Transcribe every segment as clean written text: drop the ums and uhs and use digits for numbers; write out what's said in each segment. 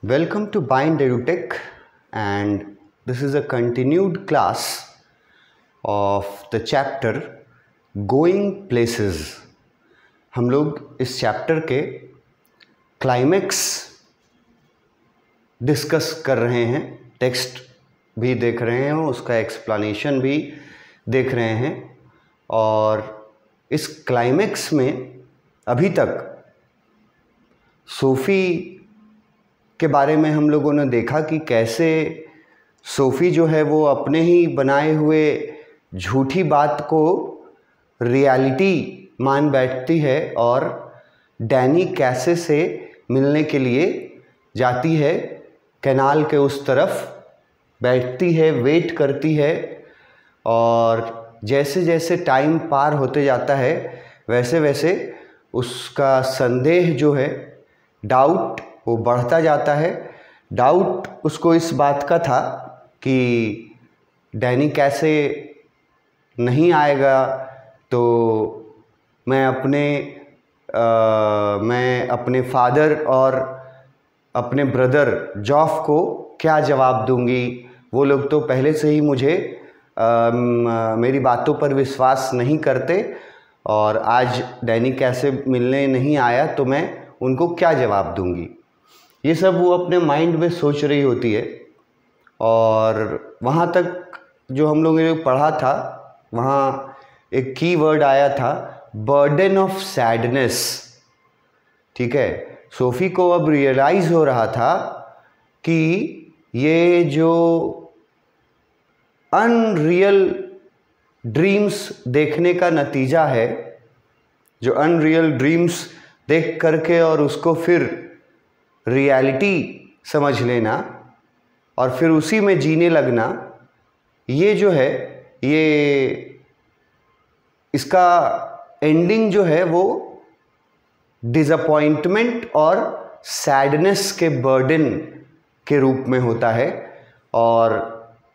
Welcome to Bind EduTech, and this is a continued class of the chapter Going Places. हम लोग इस chapter के climax discuss कर रहे हैं, टेक्स्ट भी देख रहे हैं, उसका एक्सप्लेनेशन भी देख रहे हैं। और इस क्लाइमेक्स में अभी तक सोफ़ी के बारे में हम लोगों ने देखा कि कैसे सोफ़ी जो है वो अपने ही बनाए हुए झूठी बात को रियलिटी मान बैठती है और डैनी कैसे से मिलने के लिए जाती है, कैनाल के उस तरफ बैठती है, वेट करती है। और जैसे जैसे टाइम पार होते जाता है वैसे वैसे उसका संदेह जो है, डाउट, वो बढ़ता जाता है। डाउट उसको इस बात का था कि डैनी कैसे नहीं आएगा तो मैं अपने फादर और अपने ब्रदर जॉफ को क्या जवाब दूंगी। वो लोग तो पहले से ही मुझे मेरी बातों पर विश्वास नहीं करते, और आज डैनी कैसे मिलने नहीं आया तो मैं उनको क्या जवाब दूंगी। ये सब वो अपने माइंड में सोच रही होती है। और वहाँ तक जो हम लोगों ने पढ़ा था, वहाँ एक की वर्ड आया था, बर्डन ऑफ सैडनेस। ठीक है, सोफ़ी को अब रियलाइज़ हो रहा था कि ये जो अनरियल ड्रीम्स देखने का नतीजा है, जो अनरियल ड्रीम्स देख करके और उसको फिर रियलिटी समझ लेना और फिर उसी में जीने लगना, ये जो है, ये इसका एंडिंग जो है वो डिसअपॉइंटमेंट और सैडनेस के बर्डन के रूप में होता है। और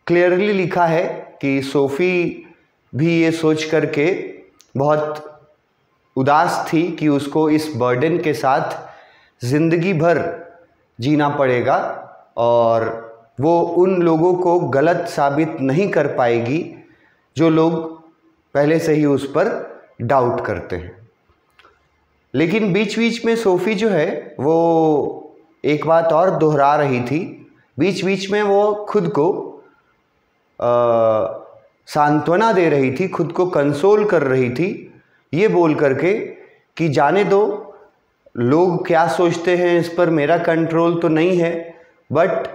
क्लियरली लिखा है कि सोफ़ी भी ये सोच करके बहुत उदास थी कि उसको इस बर्डन के साथ ज़िंदगी भर जीना पड़ेगा और वो उन लोगों को गलत साबित नहीं कर पाएगी जो लोग पहले से ही उस पर डाउट करते हैं। लेकिन बीच बीच में सोफ़ी जो है वो एक बात और दोहरा रही थी। बीच बीच में वो खुद को सांत्वना दे रही थी, खुद को कंसोल कर रही थी, ये बोल करके कि जाने दो, लोग क्या सोचते हैं इस पर मेरा कंट्रोल तो नहीं है। बट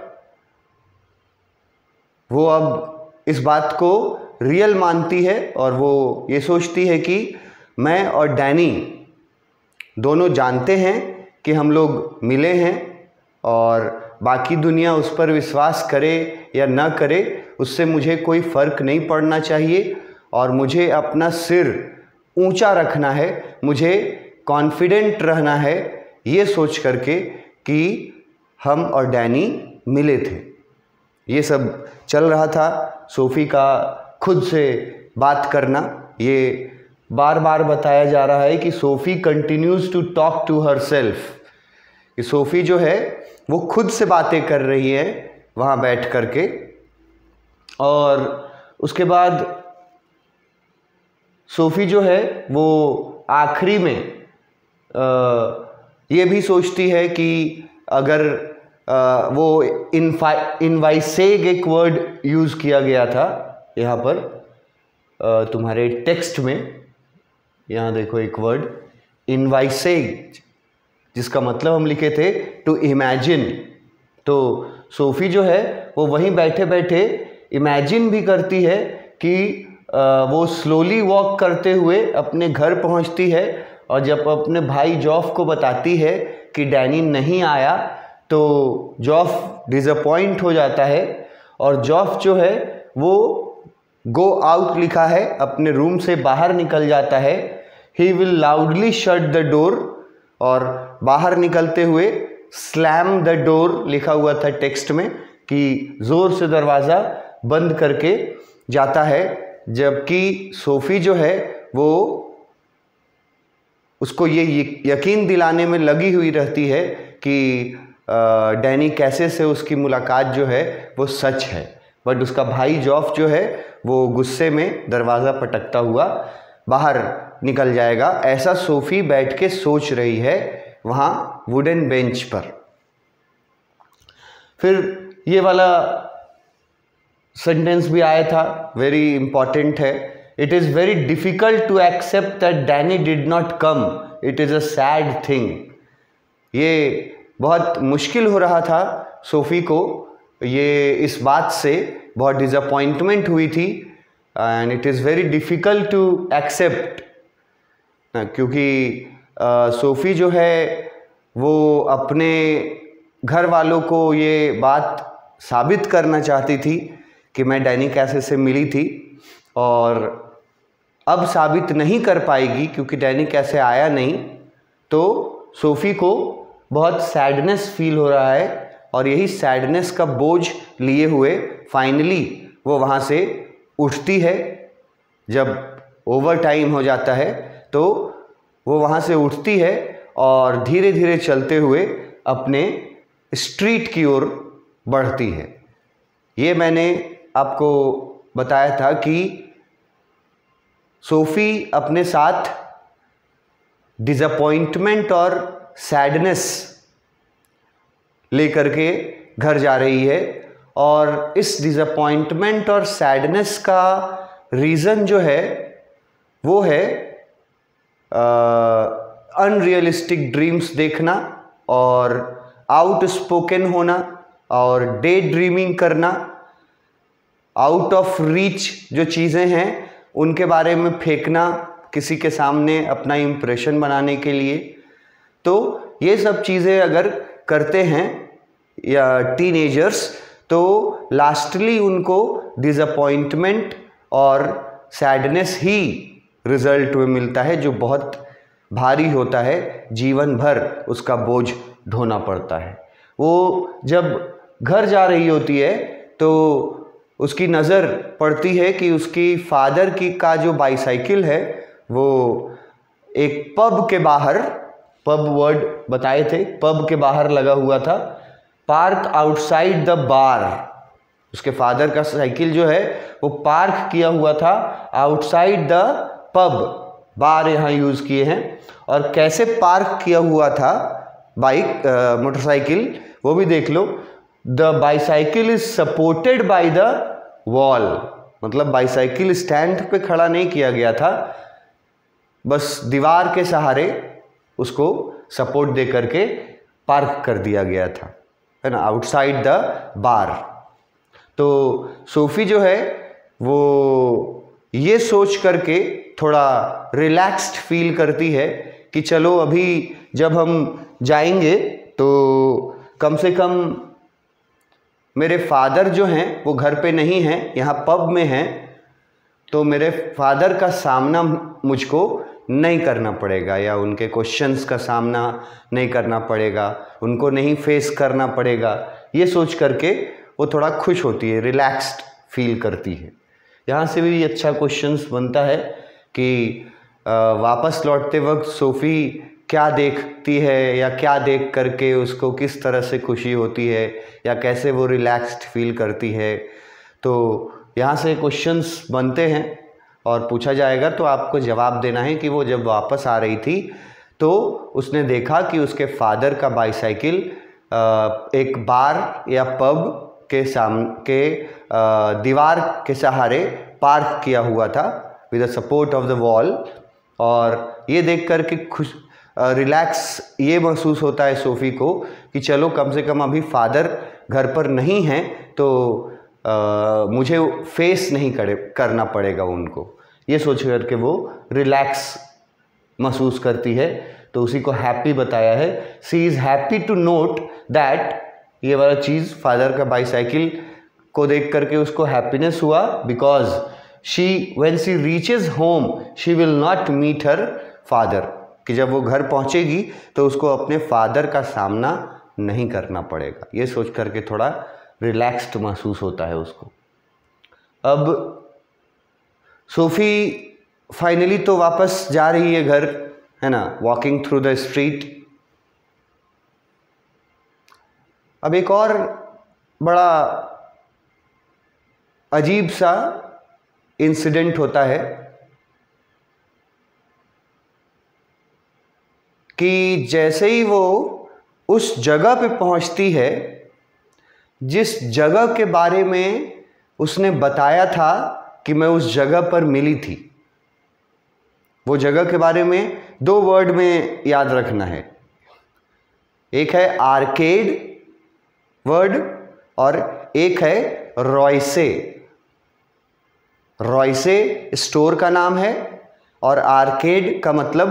वो अब इस बात को रियल मानती है और वो ये सोचती है कि मैं और डैनी दोनों जानते हैं कि हम लोग मिले हैं, और बाकी दुनिया उस पर विश्वास करे या ना करे उससे मुझे कोई फ़र्क नहीं पड़ना चाहिए। और मुझे अपना सिर ऊंचा रखना है, मुझे कॉन्फिडेंट रहना है, ये सोच करके कि हम और डैनी मिले थे। ये सब चल रहा था। सोफ़ी का खुद से बात करना, ये बार बार बताया जा रहा है कि Sophie continues to talk to herself, कि सोफ़ी जो है वो खुद से बातें कर रही है वहाँ बैठ करके। और उसके बाद सोफ़ी जो है वो आखिरी में ये भी सोचती है कि अगर वो इनवाइसेग एक वर्ड यूज़ किया गया था यहाँ पर तुम्हारे टेक्स्ट में, यहाँ देखो एक वर्ड इनवाइसेग, जिसका मतलब हम लिखे थे टू इमेजिन। तो सोफ़ी जो है वो वहीं बैठे बैठे इमेजिन भी करती है कि वो स्लोली वॉक करते हुए अपने घर पहुंचती है, और जब अपने भाई जॉफ को बताती है कि डैनी नहीं आया तो जॉफ डिसअपॉइंट हो जाता है। और जॉफ जो है वो गो आउट लिखा है, अपने रूम से बाहर निकल जाता है। He will loudly shut the door, और बाहर निकलते हुए स्लैम द डोर लिखा हुआ था टेक्स्ट में, कि ज़ोर से दरवाज़ा बंद करके जाता है। जबकि सोफ़ी जो है वो उसको ये यकीन दिलाने में लगी हुई रहती है कि डैनी कैसे से उसकी मुलाकात जो है वो सच है, बट उसका भाई जॉफ जो है वो गुस्से में दरवाज़ा पटकता हुआ बाहर निकल जाएगा, ऐसा सोफ़ी बैठ के सोच रही है वहाँ वुडन बेंच पर। फिर ये वाला सेंटेंस भी आया था, वेरी इंपॉर्टेंट है। It is very difficult to accept that Danny did not come, it is a sad thing. ये बहुत मुश्किल हो रहा था सोफ़ी को, ये इस बात से बहुत डिसअपॉइंटमेंट हुई थी, and it is very difficult to accept, क्योंकि सोफ़ी जो है वो अपने घर वालों को ये बात साबित करना चाहती थी कि मैं डैनी कैसे से मिली थी, और अब साबित नहीं कर पाएगी क्योंकि डैनी कैसे आया नहीं। तो सोफ़ी को बहुत सैडनेस फील हो रहा है, और यही सैडनेस का बोझ लिए हुए फाइनली वो वहाँ से उठती है। जब ओवर टाइम हो जाता है तो वो वहाँ से उठती है और धीरे धीरे चलते हुए अपने स्ट्रीट की ओर बढ़ती है। ये मैंने आपको बताया था कि सोफ़ी अपने साथ डिसअपॉइंटमेंट और सैडनेस लेकर के घर जा रही है, और इस डिसअपॉइंटमेंट और सैडनेस का रीज़न जो है वो है अनरियलिस्टिक ड्रीम्स देखना और आउटस्पोकन होना और डे ड्रीमिंग करना, आउट ऑफ रीच जो चीज़ें हैं उनके बारे में फेंकना किसी के सामने अपना इम्प्रेशन बनाने के लिए। तो ये सब चीज़ें अगर करते हैं या टीनेजर्स, तो लास्टली उनको डिसअपॉइंटमेंट और सैडनेस ही रिज़ल्ट में मिलता है, जो बहुत भारी होता है, जीवन भर उसका बोझ ढोना पड़ता है। वो जब घर जा रही होती है तो उसकी नज़र पड़ती है कि उसकी फादर की का जो बाईसाइकिल है वो एक पब के बाहर, पब वर्ड बताए थे, पब के बाहर लगा हुआ था, पार्क आउटसाइड द बार। उसके फादर का साइकिल जो है वो पार्क किया हुआ था आउटसाइड द पब, बार यहाँ यूज़ किए हैं। और कैसे पार्क किया हुआ था बाइक मोटरसाइकिल वो भी देख लो। The bicycle is supported by the wall, मतलब बाईसाइकिल स्टैंड पे खड़ा नहीं किया गया था, बस दीवार के सहारे उसको सपोर्ट दे करके पार्क कर दिया गया था, है ना, आउटसाइड द बार। तो सोफ़ी जो है वो ये सोच करके थोड़ा रिलैक्स्ड फील करती है कि चलो अभी जब हम जाएंगे तो कम से कम मेरे फादर जो हैं वो घर पे नहीं हैं, यहाँ पब में हैं, तो मेरे फादर का सामना मुझको नहीं करना पड़ेगा, या उनके क्वेश्चंस का सामना नहीं करना पड़ेगा, उनको नहीं फेस करना पड़ेगा। ये सोच करके वो थोड़ा खुश होती है, रिलैक्स्ड फील करती है। यहाँ से भी अच्छा क्वेश्चंस बनता है कि वापस लौटते वक्त सोफ़ी क्या देखती है या क्या देख करके उसको किस तरह से खुशी होती है या कैसे वो रिलैक्स्ड फील करती है। तो यहाँ से क्वेश्चंस बनते हैं और पूछा जाएगा, तो आपको जवाब देना है कि वो जब वापस आ रही थी तो उसने देखा कि उसके फादर का बाईसाइकिल एक बार या पब के सामने दीवार के सहारे पार्क किया हुआ था with the support of the wall. और ये देख कर के खुश रिलैक्स ये महसूस होता है सोफ़ी को कि चलो कम से कम अभी फादर घर पर नहीं हैं, तो मुझे फेस नहीं करना पड़ेगा उनको। ये सोच करके वो रिलैक्स महसूस करती है, तो उसी को हैप्पी बताया है। She is happy to note that, ये वाला चीज़ फादर का बाईसाइकिल को देख करके उसको हैप्पीनेस हुआ, because when she reaches home she will not meet her father, कि जब वो घर पहुंचेगी तो उसको अपने फादर का सामना नहीं करना पड़ेगा। ये सोच करके थोड़ा रिलैक्स्ड महसूस होता है उसको। अब सोफ़ी फाइनली तो वापस जा रही है घर, है ना, वॉकिंग थ्रू द स्ट्रीट। अब एक और बड़ा अजीब सा इंसिडेंट होता है कि जैसे ही वो उस जगह पे पहुंचती है जिस जगह के बारे में उसने बताया था कि मैं उस जगह पर मिली थी, वो जगह के बारे में 2 वर्ड में याद रखना है। एक है आर्केड वर्ड और एक है रॉयसे। रॉयसे स्टोर का नाम है और आर्केड का मतलब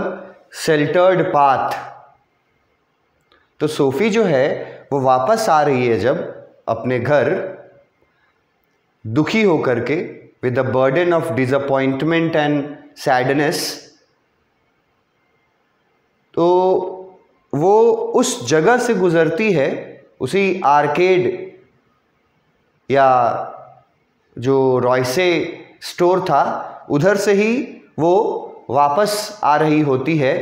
शेल्टर्ड पाथ। तो सोफी जो है वो वापस आ रही है जब अपने घर, दुखी होकर के, with the burden of disappointment and sadness, तो वो उस जगह से गुजरती है, उसी आर्केड या जो रॉयसे स्टोर था उधर से ही वो वापस आ रही होती है।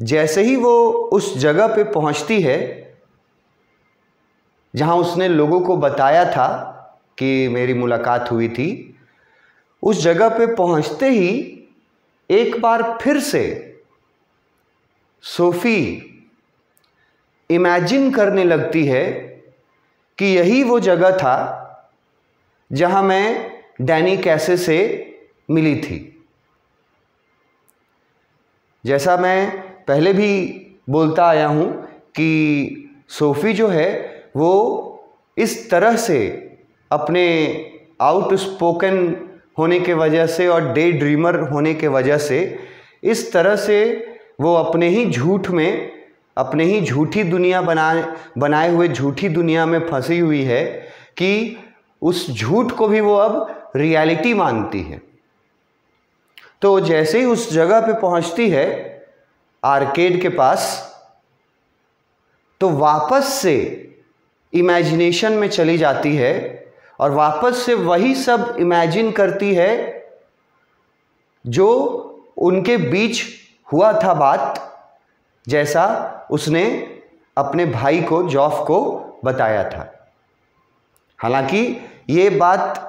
जैसे ही वो उस जगह पे पहुंचती है जहां उसने लोगों को बताया था कि मेरी मुलाकात हुई थी, उस जगह पे पहुंचते ही एक बार फिर से सोफी इमेजिन करने लगती है कि यही वो जगह था जहां मैं डैनी कैसे से मिली थी। जैसा मैं पहले भी बोलता आया हूं कि सोफी जो है वो इस तरह से अपने आउटस्पोकन होने के वजह से और डे ड्रीमर होने के वजह से इस तरह से वो अपने ही झूठ में, अपने ही झूठी दुनिया बनाए हुए झूठी दुनिया में फंसी हुई है कि उस झूठ को भी वो अब रियलिटी मानती है। तो जैसे ही उस जगह पे पहुंचती है आर्केड के पास, तो वापस से इमेजिनेशन में चली जाती है और वापस से वही सब इमेजिन करती है जो उनके बीच हुआ था बात, जैसा उसने अपने भाई को, जॉफ को बताया था। हालांकि ये बात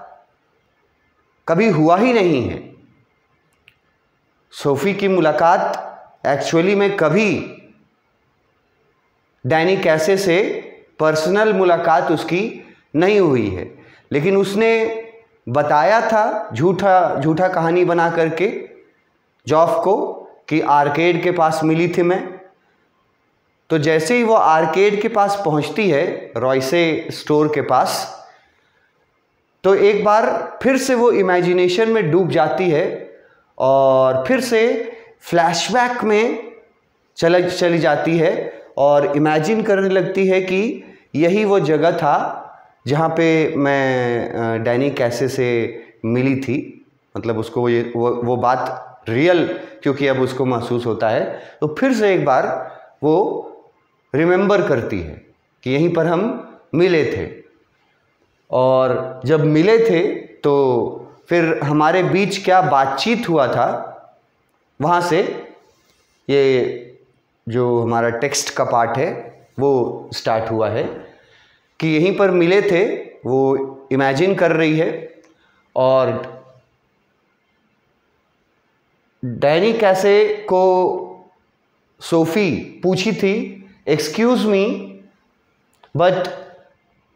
कभी हुआ ही नहीं है। सोफी की मुलाकात एक्चुअली में कभी डैनी कैसे से पर्सनल मुलाकात उसकी नहीं हुई है, लेकिन उसने बताया था झूठा कहानी बना करके जॉफ को कि आर्केड के पास मिली थी मैं। तो जैसे ही वो आर्केड के पास पहुंचती है, रॉयसे स्टोर के पास, तो एक बार फिर से वो इमेजिनेशन में डूब जाती है और फिर से फ्लैशबैक में चली जाती है और इमेजिन करने लगती है कि यही वो जगह था जहाँ पे मैं डैनी कैसे से मिली थी। मतलब उसको वो बात रियल, क्योंकि अब उसको महसूस होता है, तो फिर से एक बार वो रिमेंबर करती है कि यहीं पर हम मिले थे और जब मिले थे तो फिर हमारे बीच क्या बातचीत हुआ था, वहाँ से ये जो हमारा टेक्स्ट का पार्ट है वो स्टार्ट हुआ है कि यहीं पर मिले थे। वो इमेजिन कर रही है और डैनी कैसे को सोफी पूछी थी, excuse me but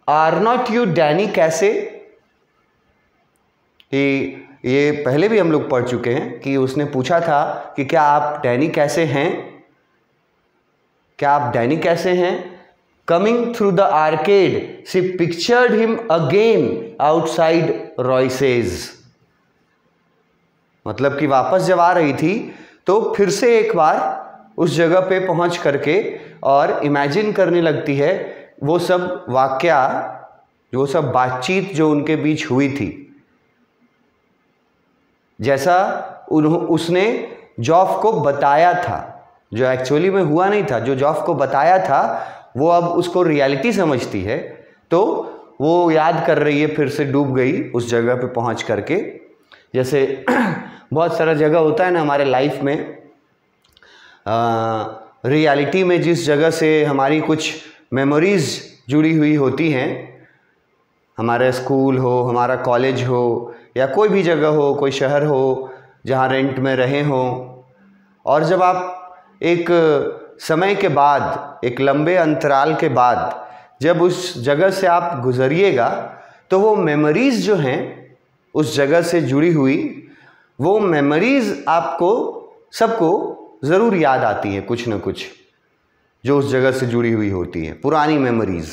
are not you Danny कैसे। ये पहले भी हम लोग पढ़ चुके हैं कि उसने पूछा था कि क्या आप डैनी कैसे हैं, क्या आप डैनी कैसे हैं। Coming through the arcade she pictured him again outside Royce's. मतलब कि वापस जब आ रही थी तो फिर से एक बार उस जगह पे पहुंच करके और इमेजिन करने लगती है वो सब वाकया, वो सब बातचीत जो उनके बीच हुई थी, जैसा उसने जॉफ को बताया था, जो एक्चुअली में हुआ नहीं था। जो जॉफ को बताया था वो अब उसको रियलिटी समझती है, तो वो याद कर रही है, फिर से डूब गई उस जगह पे पहुंच करके। जैसे बहुत सारा जगह होता है ना हमारे लाइफ में, रियलिटी में जिस जगह से हमारी कुछ मेमोरीज़ जुड़ी हुई होती हैं। हमारा स्कूल हो, हमारा कॉलेज हो, या कोई भी जगह हो, कोई शहर हो जहाँ रेंट में रहे हों। और जब आप एक समय के बाद, एक लंबे अंतराल के बाद जब उस जगह से आप गुजरिएगा, तो वो मेमोरीज़ जो हैं उस जगह से जुड़ी हुई, वो मेमोरीज़ आपको सबको ज़रूर याद आती हैं, कुछ न कुछ जो उस जगह से जुड़ी हुई होती हैं, पुरानी मेमोरीज़।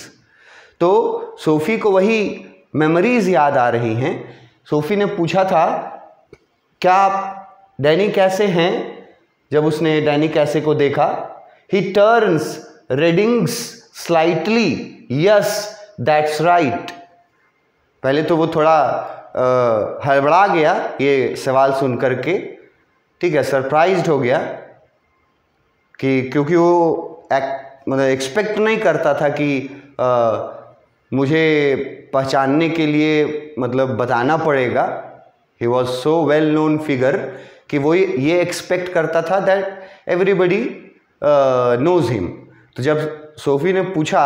तो सोफ़ी को वही मेमोरीज़ याद आ रही हैं। सोफ़ी ने पूछा था, क्या आप डैनी कैसे हैं? जब उसने डैनी कैसे को देखा, he turns reddens slightly, yes that's right. पहले तो वो थोड़ा हड़बड़ा गया ये सवाल सुन करके, ठीक है, सरप्राइज्ड हो गया कि क्योंकि वो मतलब एक्सपेक्ट नहीं करता था कि मुझे पहचानने के लिए मतलब बताना पड़ेगा। He was so well known figure कि वो ये एक्सपेक्ट करता था दैट एवरीबडी नोज हिम। तो जब सोफ़ी ने पूछा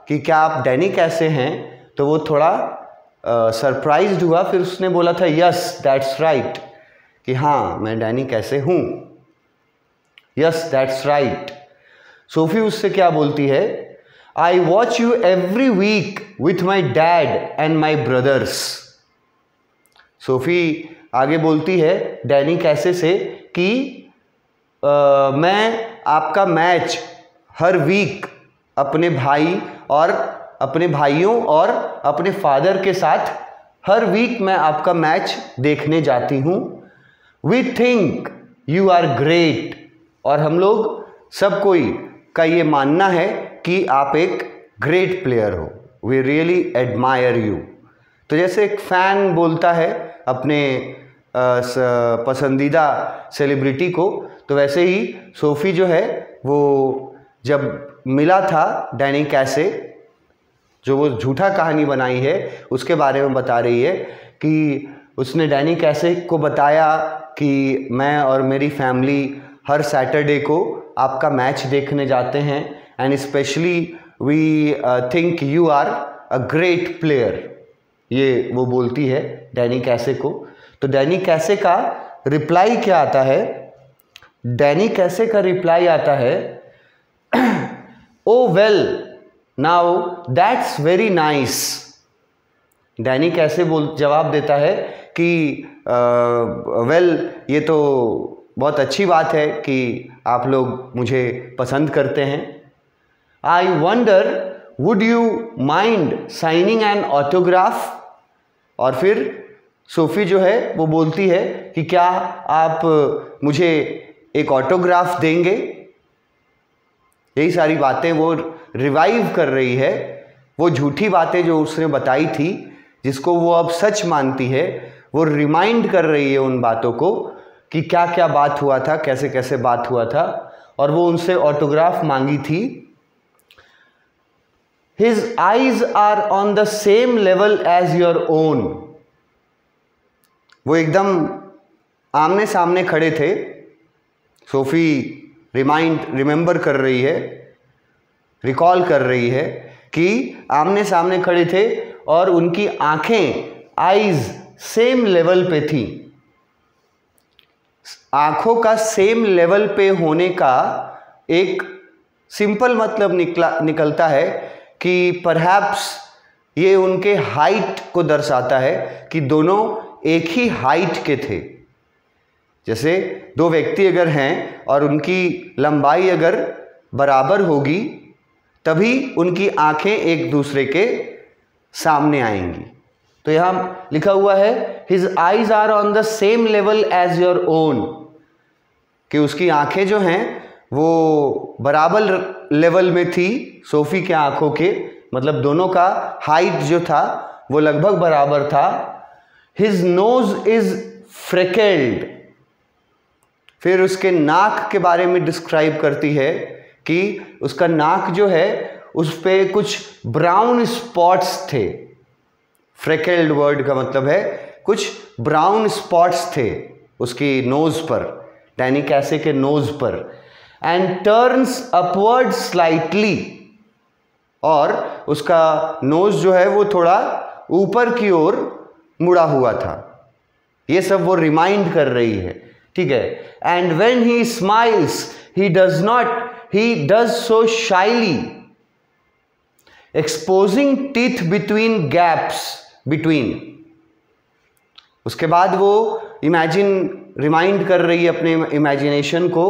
कि क्या आप डैनी कैसे हैं, तो वो थोड़ा सरप्राइज्ड हुआ। फिर उसने बोला था यस दैट्स राइट, कि हाँ मैं डैनी कैसे हूँ, यस दैट्स राइट। सोफ़ी उससे क्या बोलती है, I watch you every week with my dad and my brothers. Sophie आगे बोलती है डैनी कैसे से कि मैं आपका मैच हर वीक अपने भाई और अपने भाइयों और अपने फादर के साथ हर वीक मैं आपका मैच देखने जाती हूँ। We think you are great, और हम लोग सब कोई का ये मानना है कि आप एक ग्रेट प्लेयर हो। We really admire you. तो जैसे एक फ़ैन बोलता है अपने पसंदीदा सेलिब्रिटी को, तो वैसे ही सोफ़ी जो है वो जब मिला था डैनी कैसे, जो वो झूठा कहानी बनाई है उसके बारे में बता रही है कि उसने डैनी कैसे को बताया कि मैं और मेरी फैमिली हर सैटरडे को आपका मैच देखने जाते हैं, and specially we think you are a great player. ये वो बोलती है डैनी कैसे को। तो डैनी कैसे का रिप्लाई क्या आता है? डैनी कैसे का रिप्लाई आता है, oh well now that's very nice. Danny कैसे जवाब देता है कि वेल ये तो बहुत अच्छी बात है कि आप लोग मुझे पसंद करते हैं। I wonder would you mind signing an autograph. और फिर सोफ़ी जो है वो बोलती है कि क्या आप मुझे एक ऑटोग्राफ देंगे। यही सारी बातें वो रिवाइव कर रही है, वो झूठी बातें जो उसने बताई थी जिसको वो अब सच मानती है, वो रिमाइंड कर रही है उन बातों को कि क्या क्या बात हुआ था, कैसे कैसे बात हुआ था, और वो उनसे ऑटोग्राफ मांगी थी। His eyes are on the same level as your own। वो एकदम आमने सामने खड़े थे। सोफ़ी रिमेंबर कर रही है, रिकॉल कर रही है कि आमने सामने खड़े थे और उनकी आंखें, आईज सेम लेवल पे थी। आंखों का सेम लेवल पे होने का एक सिंपल मतलब निकलता है कि परहैप्स ये उनके हाइट को दर्शाता है कि दोनों एक ही हाइट के थे। जैसे दो व्यक्ति अगर हैं और उनकी लंबाई अगर बराबर होगी तभी उनकी आंखें एक दूसरे के सामने आएंगी। तो यहाँ लिखा हुआ है his eyes are on the same level as your own, कि उसकी आंखें जो हैं वो बराबर लेवल में थी सोफ़ी के आंखों के, मतलब दोनों का हाइट जो था वो लगभग बराबर था। His nose is freckled. फिर उसके नाक के बारे में डिस्क्राइब करती है कि उसका नाक जो है उस पे कुछ ब्राउन स्पॉट्स थे। फ्रेकेल्ड वर्ड का मतलब है कुछ ब्राउन स्पॉट्स थे उसकी नोज पर, डैनी कैसे के नोज पर। एंड टर्न्स अपवर्ड स्लाइटली, और उसका नोज जो है वो थोड़ा ऊपर की ओर मुड़ा हुआ था। ये सब वो रिमाइंड कर रही है, ठीक है। And when he smiles he does so shyly exposing teeth between gaps between. उसके बाद वो रिमाइंड कर रही है अपने इमेजिनेशन को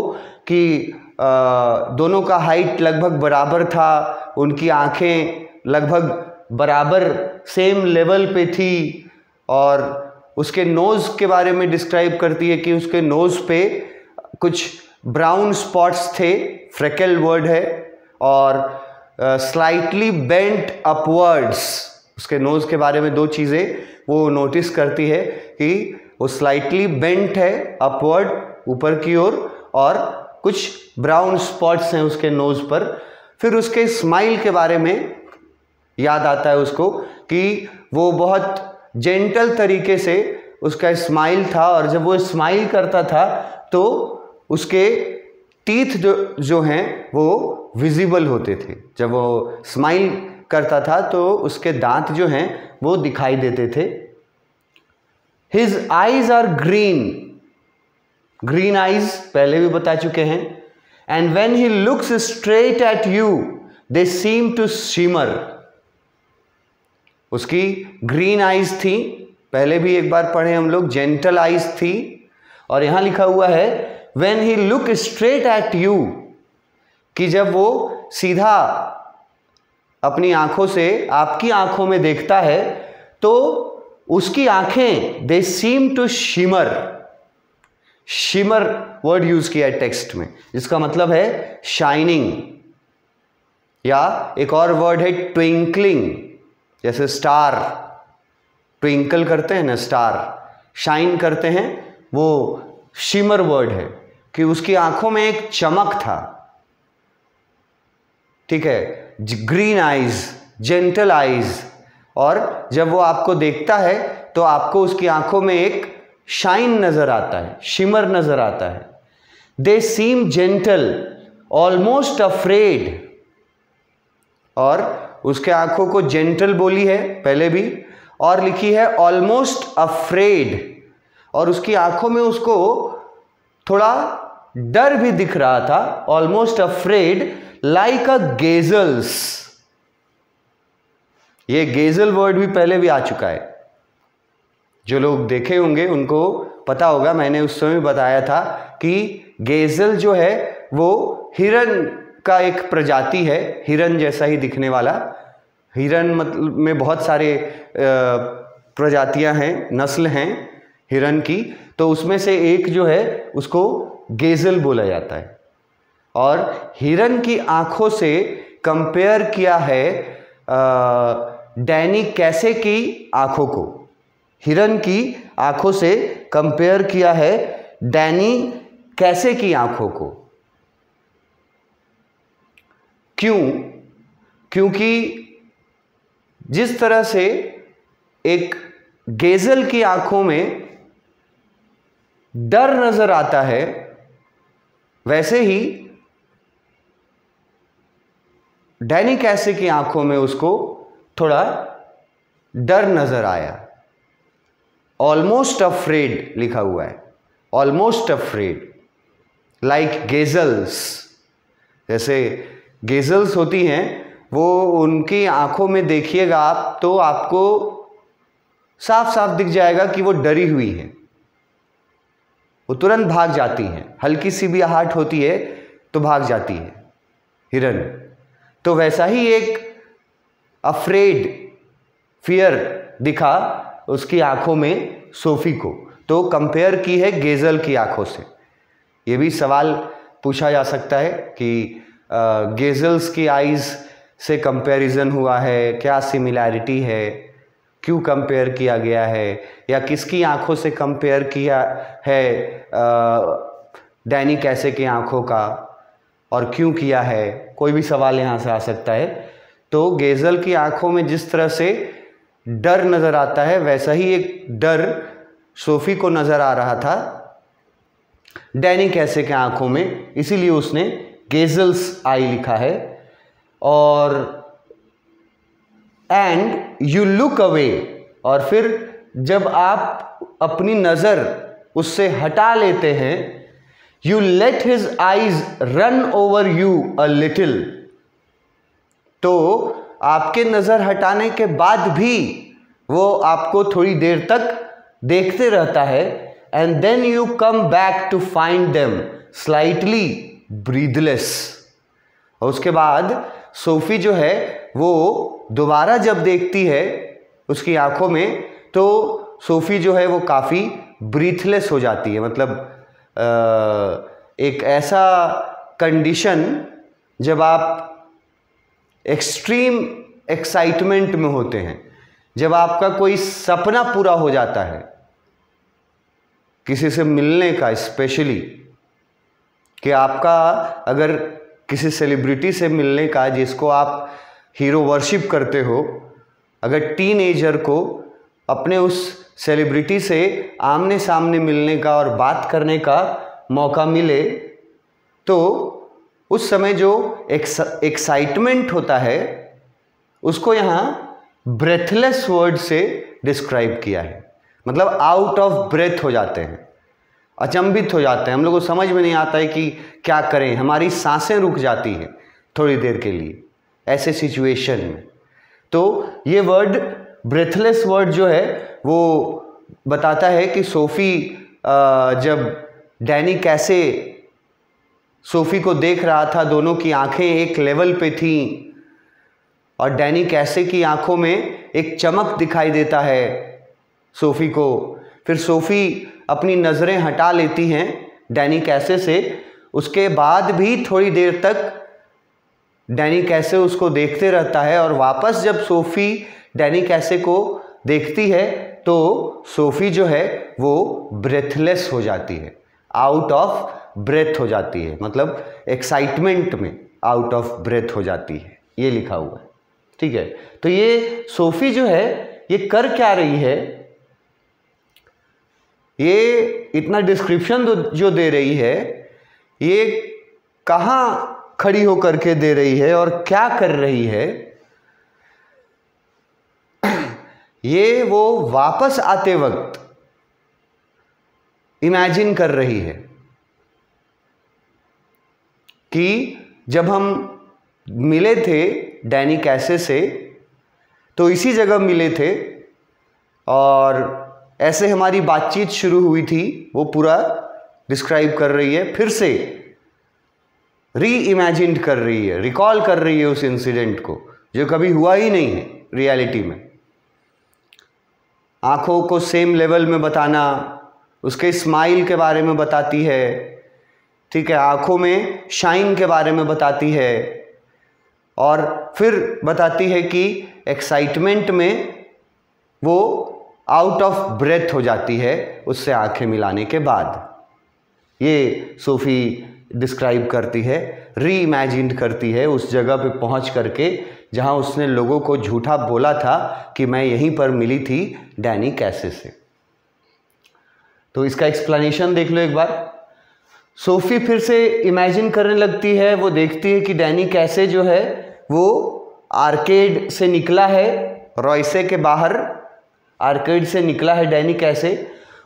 कि दोनों का हाइट लगभग बराबर था, उनकी आंखें लगभग बराबर सेम लेवल पे थी, और उसके नोज़ के बारे में डिस्क्राइब करती है कि उसके नोज़ पे कुछ ब्राउन स्पॉट्स थे, फ्रेकल वर्ड है, और स्लाइटली बेंट अपवर्ड्स। उसके नोज़ के बारे में दो चीज़ें वो नोटिस करती है कि वो स्लाइटली बेंट है अपवर्ड, ऊपर की ओर, और कुछ ब्राउन स्पॉट्स हैं उसके नोज़ पर। फिर उसके स्माइल के बारे में याद आता है उसको कि वो बहुत जेंटल तरीके से उसका स्माइल था, और जब वो स्माइल करता था तो उसके टीथ जो हैं वो विजिबल होते थे। जब वो स्माइल करता था तो उसके दांत जो हैं वो दिखाई देते थे। His eyes are green, green eyes पहले भी बता चुके हैं। And when he looks straight at you, they seem to shimmer। उसकी ग्रीन आइज थी, पहले भी एक बार पढ़े हम लोग, जेंटल आइज थी, और यहां लिखा हुआ है when he look straight at you, कि जब वो सीधा अपनी आंखों से आपकी आंखों में देखता है तो उसकी आंखें they seem to shimmer. Shimmer word use किया है टेक्स्ट में, जिसका मतलब है शाइनिंग, या एक और वर्ड है ट्विंकलिंग, जैसे स्टार ट्विंकल करते हैं ना, स्टार शाइन करते हैं, वो शिमर वर्ड है कि उसकी आंखों में एक चमक था, ठीक है। ग्रीन आइज, जेंटल आइज, और जब वो आपको देखता है तो आपको उसकी आंखों में एक शाइन नजर आता है, शिमर नजर आता है। दे सीम जेंटल ऑलमोस्ट अफ्रेड, और उसके आंखों को जेंटल बोली है पहले भी, और लिखी है ऑलमोस्ट अफ्रेड, और उसकी आंखों में उसको थोड़ा डर भी दिख रहा था। Almost afraid like a gazelles. ये गेजल वर्ड भी पहले भी आ चुका है, जो लोग देखे होंगे उनको पता होगा। मैंने उस समय बताया था कि गेजल जो है वो हिरन का एक प्रजाति है, हिरन जैसा ही दिखने वाला। हिरन मतलब में बहुत सारे प्रजातियां हैं, नस्ल हैं हिरन की, तो उसमें से एक जो है उसको गेजल बोला जाता है। और हिरन की आंखों से कंपेयर किया है डैनी कैसे की आंखों को। हिरन की आंखों से कंपेयर किया है डैनी कैसे की आंखों को। क्यों? क्योंकि जिस तरह से एक गेजल की आंखों में डर नजर आता है, वैसे ही डैनी कैसे की आंखों में उसको थोड़ा डर नजर आया। ऑलमोस्ट अफ्रेड लिखा हुआ है, ऑलमोस्ट अफ्रेड लाइक गेजल्स। जैसे गेजल्स होती हैं, वो उनकी आंखों में देखिएगा आप तो आपको साफ साफ दिख जाएगा कि वो डरी हुई हैं, वो तुरंत भाग जाती हैं। हल्की सी भी आहट होती है तो भाग जाती है हिरन। तो वैसा ही एक अफ्रेड, फियर दिखा उसकी आंखों में सोफी को, तो कंपेयर की है गेजल की आंखों से। ये भी सवाल पूछा जा सकता है कि गेजल्स की आईज से कंपैरिजन हुआ है, क्या सिमिलैरिटी है, क्यों कंपेयर किया गया है, या किसकी आंखों से कंपेयर किया है डैनी कैसे की आंखों का, और क्यों किया है। कोई भी सवाल यहाँ से आ सकता है। तो गेजल की आंखों में जिस तरह से डर नज़र आता है, वैसा ही एक डर सोफी को नज़र आ रहा था डैनी कैसे के आंखों में, इसीलिए उसने गेजल्स आई लिखा है। और एंड यू लुक अवे, और फिर जब आप अपनी नज़र उससे हटा लेते हैं, you let his eyes run over you a little, तो आपके नज़र हटाने के बाद भी वो आपको थोड़ी देर तक देखते रहता है, and then you come back to find them slightly breathless. और उसके बाद सोफी जो है वो दोबारा जब देखती है उसकी आंखों में, तो सोफी जो है वो काफ़ी ब्रीथलेस हो जाती है। मतलब एक ऐसा कंडीशन जब आप एक्सट्रीम एक्साइटमेंट में होते हैं, जब आपका कोई सपना पूरा हो जाता है किसी से मिलने का, स्पेशली कि आपका अगर किसी सेलिब्रिटी से मिलने का जिसको आप हीरो वर्शिप करते हो, अगर टीनेजर को अपने उस सेलिब्रिटी से आमने सामने मिलने का और बात करने का मौका मिले, तो उस समय जो एक्साइटमेंट होता है उसको यहाँ ब्रेथलेस वर्ड से डिस्क्राइब किया है। मतलब आउट ऑफ ब्रेथ हो जाते हैं, अचंभित हो जाते हैं, हम लोग को समझ में नहीं आता है कि क्या करें, हमारी सांसें रुक जाती हैं थोड़ी देर के लिए ऐसे सिचुएशन में। तो ये वर्ड ब्रेथलेस वर्ड जो है वो बताता है कि सोफ़ी जब डैनी कैसे सोफ़ी को देख रहा था, दोनों की आंखें एक लेवल पे थीं और डैनी कैसे की आंखों में एक चमक दिखाई देता है सोफ़ी को। फिर सोफ़ी अपनी नज़रें हटा लेती हैं डैनी कैसे से, उसके बाद भी थोड़ी देर तक डैनी कैसे उसको देखते रहता है, और वापस जब सोफ़ी डैनी कैसे को देखती है तो सोफ़ी जो है वो ब्रेथलेस हो जाती है, आउट ऑफ ब्रेथ हो जाती है, मतलब एक्साइटमेंट में आउट ऑफ ब्रेथ हो जाती है, ये लिखा हुआ है। ठीक है, तो ये सोफ़ी जो है ये कर क्या रही है, ये इतना डिस्क्रिप्शन जो दे रही है, ये कहाँ खड़ी होकर के दे रही है और क्या कर रही है, ये वो वापस आते वक्त इमेजिन कर रही है कि जब हम मिले थे डैनी कैसे से तो इसी जगह मिले थे और ऐसे हमारी बातचीत शुरू हुई थी, वो पूरा डिस्क्राइब कर रही है, फिर से री इमेजिन कर रही है, रिकॉल कर रही है उस इंसिडेंट को जो कभी हुआ ही नहीं है रियलिटी में। आँखों को सेम लेवल में बताना, उसके स्माइल के बारे में बताती है, ठीक है, आँखों में शाइन के बारे में बताती है, और फिर बताती है कि एक्साइटमेंट में वो आउट ऑफ ब्रेथ हो जाती है उससे आंखें मिलाने के बाद। ये सोफ़ी डिस्क्राइब करती है, री इमेजिन करती है उस जगह पे पहुंच करके जहां उसने लोगों को झूठा बोला था कि मैं यहीं पर मिली थी डैनी कैसे से। तो इसका एक्सप्लेनेशन देख लो एक बार। सोफ़ी फिर से इमेजिन करने लगती है, वो देखती है कि डैनी कैसे जो है वो आर्केड से निकला है, रॉयसे के बाहर आर्केड से निकला है डैनी कैसे।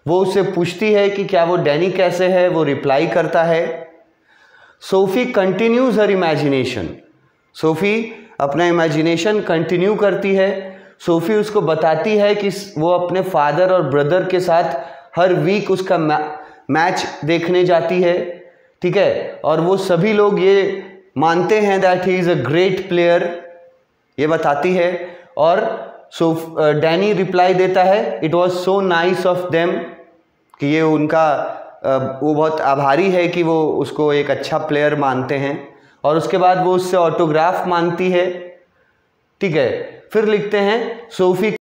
वो उससे पूछती है कि क्या वो डैनी कैसे है, वो रिप्लाई करता है। सोफ़ी कंटिन्यूज हर इमेजिनेशन, सोफ़ी अपना इमेजिनेशन कंटिन्यू करती है। सोफ़ी उसको बताती है कि वो अपने फादर और ब्रदर के साथ हर वीक उसका मैच देखने जाती है, ठीक है, और वो सभी लोग ये मानते हैं that he is a great player, ये बताती है। और डैनी रिप्लाई देता है it was so nice of them, कि ये उनका वो बहुत आभारी है कि वो उसको एक अच्छा प्लेयर मानते हैं। और उसके बाद वो उससे ऑटोग्राफ मांगती है, ठीक है। फिर लिखते हैं सोफ़ी